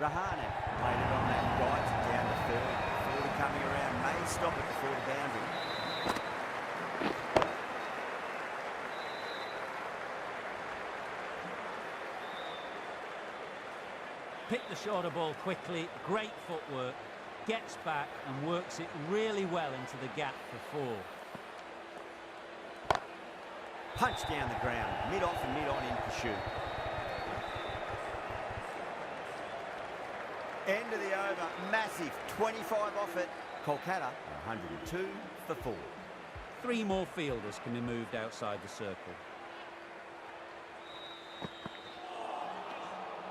Rahane played it on that, guides it down to third. Forward coming around, may stop it before the boundary. Picked the shorter ball quickly, great footwork, gets back and works it really well into the gap for 4. Punch down the ground, mid-off and mid-on in pursuit. End of the over, massive, 25 off it. Kolkata, 102 for 4. 3 more fielders can be moved outside the circle.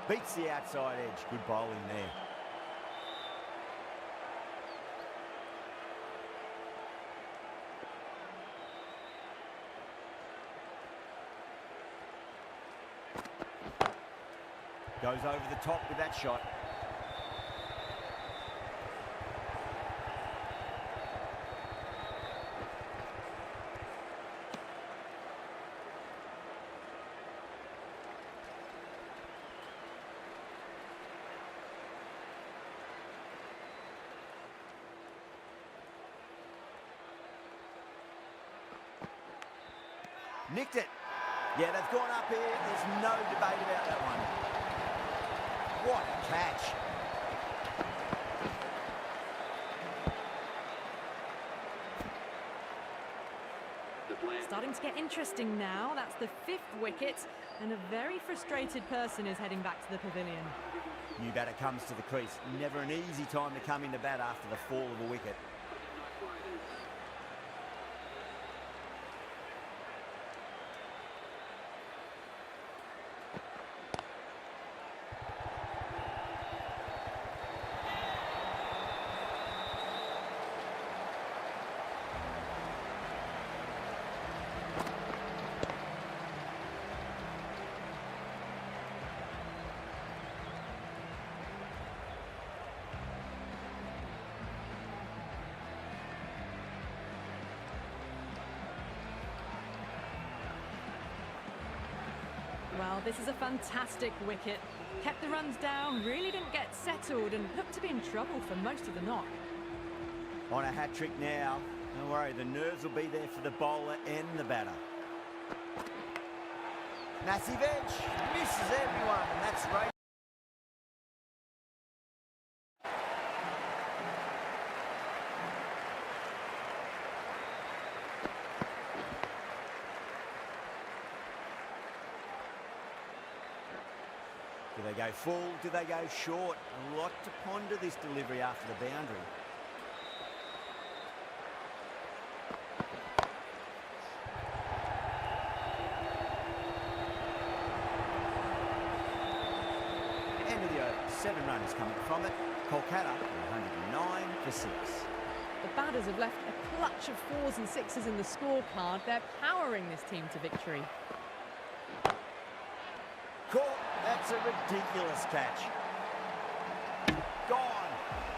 Beats the outside edge, good bowling there. Goes over the top with that shot. Nicked it. Yeah, they've gone up here. There's no debate about that one. What a catch. Starting to get interesting now. That's the 5th wicket, and a very frustrated person is heading back to the pavilion. New batter comes to the crease. Never an easy time to come into bat after the fall of a wicket. Well, this is a fantastic wicket. Kept the runs down, really didn't get settled, and looked to be in trouble for most of the knock. On a hat-trick now. Don't worry, the nerves will be there for the bowler and the batter. Massive edge. Misses everyone, and that's right. Do they go full? Do they go short? A lot to ponder this delivery after the boundary. End of the over. 7 runners coming from it. Kolkata, 109 for 6. The batters have left a clutch of 4s and 6s in the scorecard. They're powering this team to victory. Caught. That's a ridiculous catch. Gone.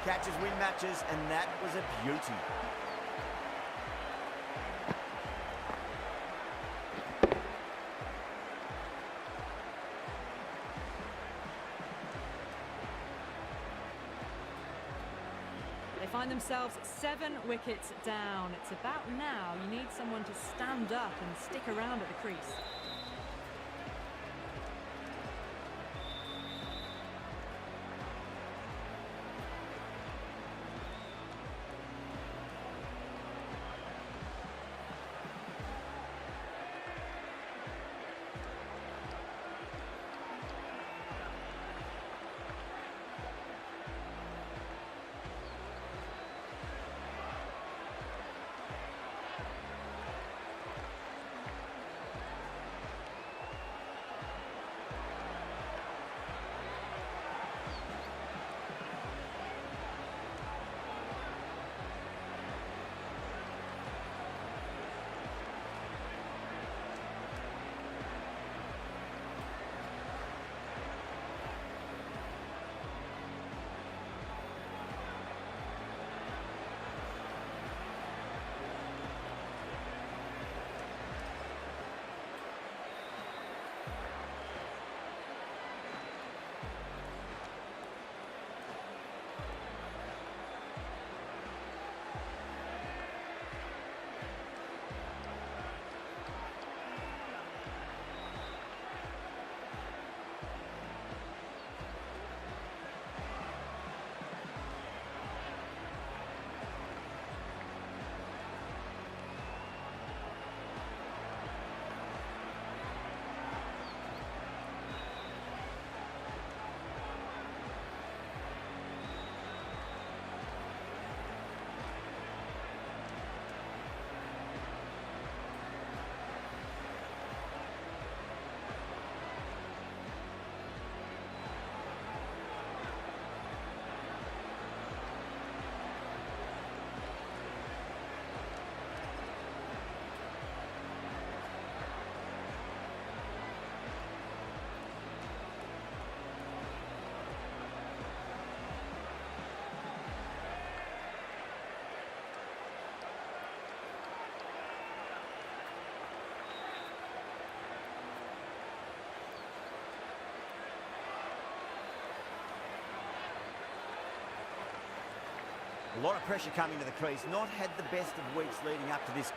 Catches win matches, and that was a beauty. They find themselves 7 wickets down. It's about now you need someone to stand up and stick around at the crease. A lot of pressure coming to the crease. Not had the best of weeks leading up to this.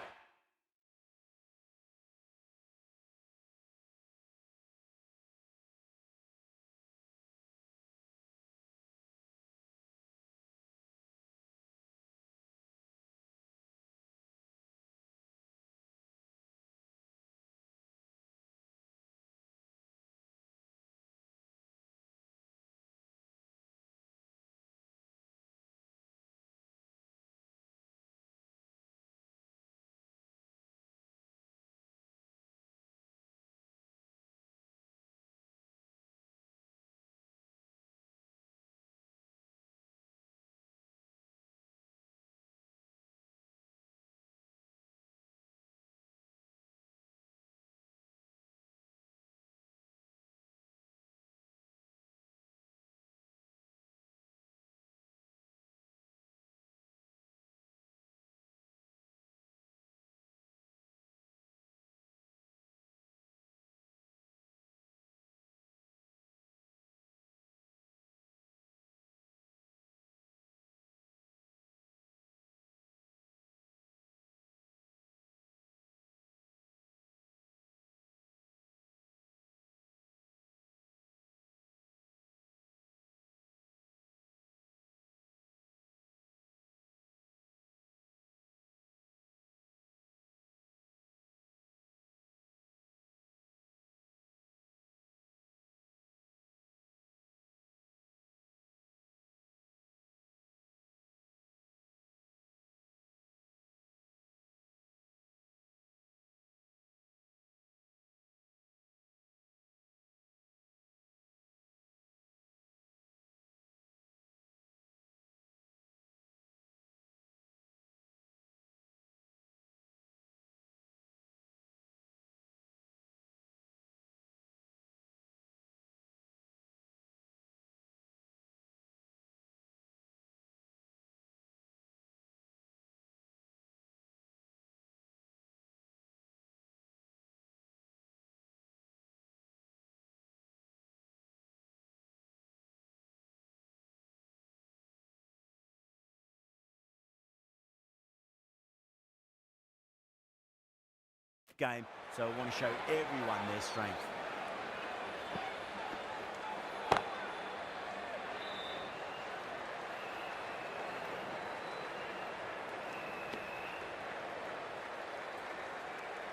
Game, so I want to show everyone their strength.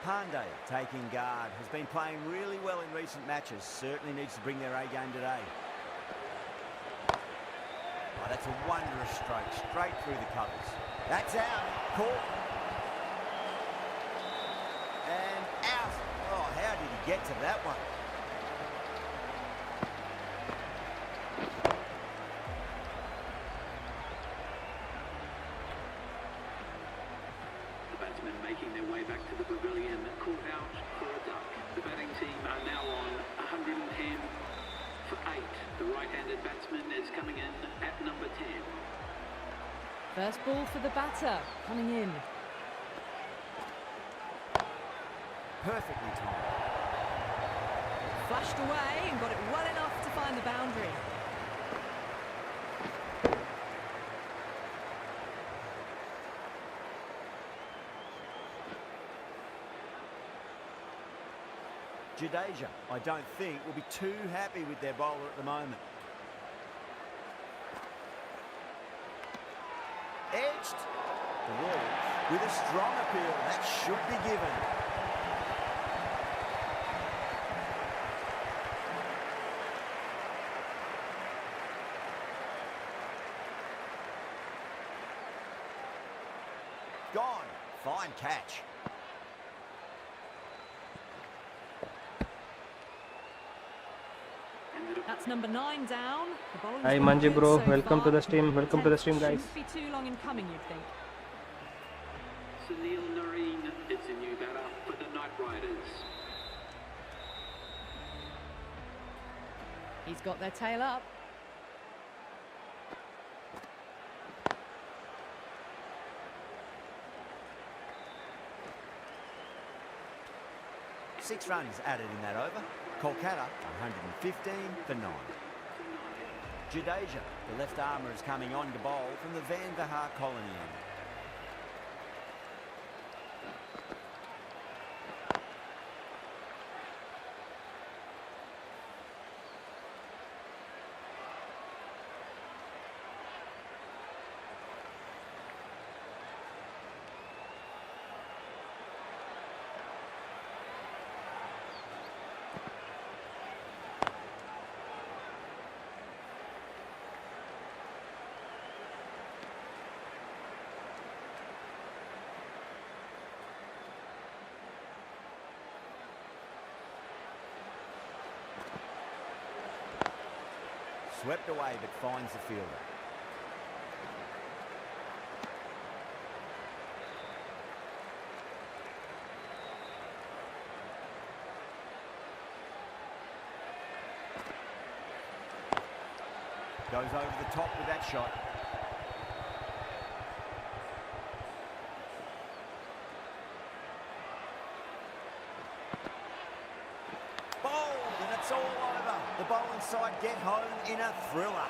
Pandya taking guard, has been playing really well in recent matches, certainly needs to bring their A game today. Oh, that's a wondrous stroke, straight through the covers. That's out, caught. And out. Oh, how did he get to that one? The batsmen making their way back to the pavilion, caught out for a duck. The batting team are now on 110 for 8. The right-handed batsman is coming in at number 10. First ball for the batter, coming in. Perfectly timed. Flashed away and got it well enough to find the boundary. Jadeja, I don't think, will be too happy with their bowler at the moment. Edged. The ball with a strong appeal. That should be given. Gone. Fine catch. That's number 9 down. The bowling's Hi been Manji good bro, so welcome to far. the stream. Welcome to the stream, guys. Shouldn't be too long in coming, you'd think. Sunil Narine is the new batter for the Knight Riders. He's got their tail up. Six runs added in that over. Kolkata 115 for 9. Jadeja, the left armour, is coming on to bowl from the Van der Haar colony end. Swept away but finds the fielder. Goes over the top with that shot. It's all over. The bowling side get home in a thriller.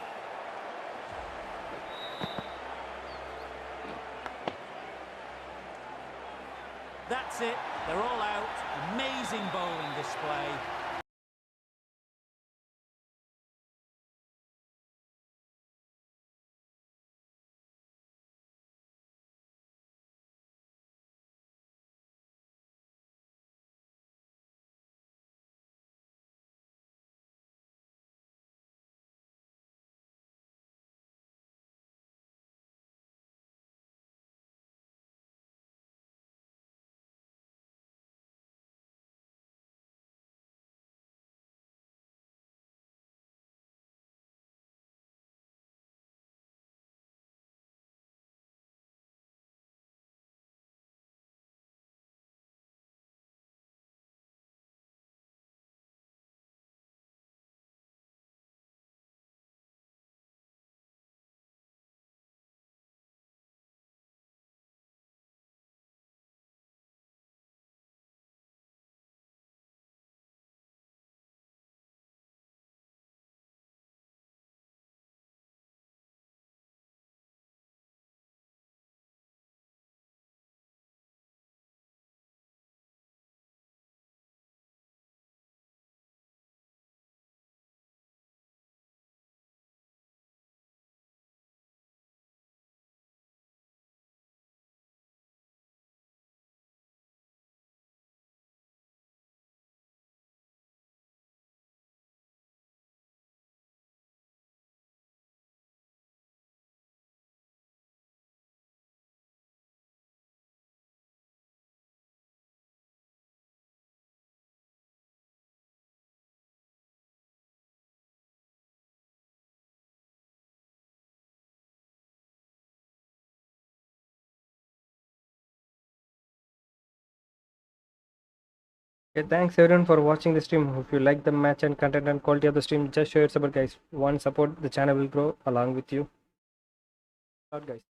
That's it. They're all out. Amazing bowling display. Okay, thanks everyone for watching the stream. If you like the match and content and quality of the stream, just show your support, guys. One support, the channel will grow along with you. Out, guys.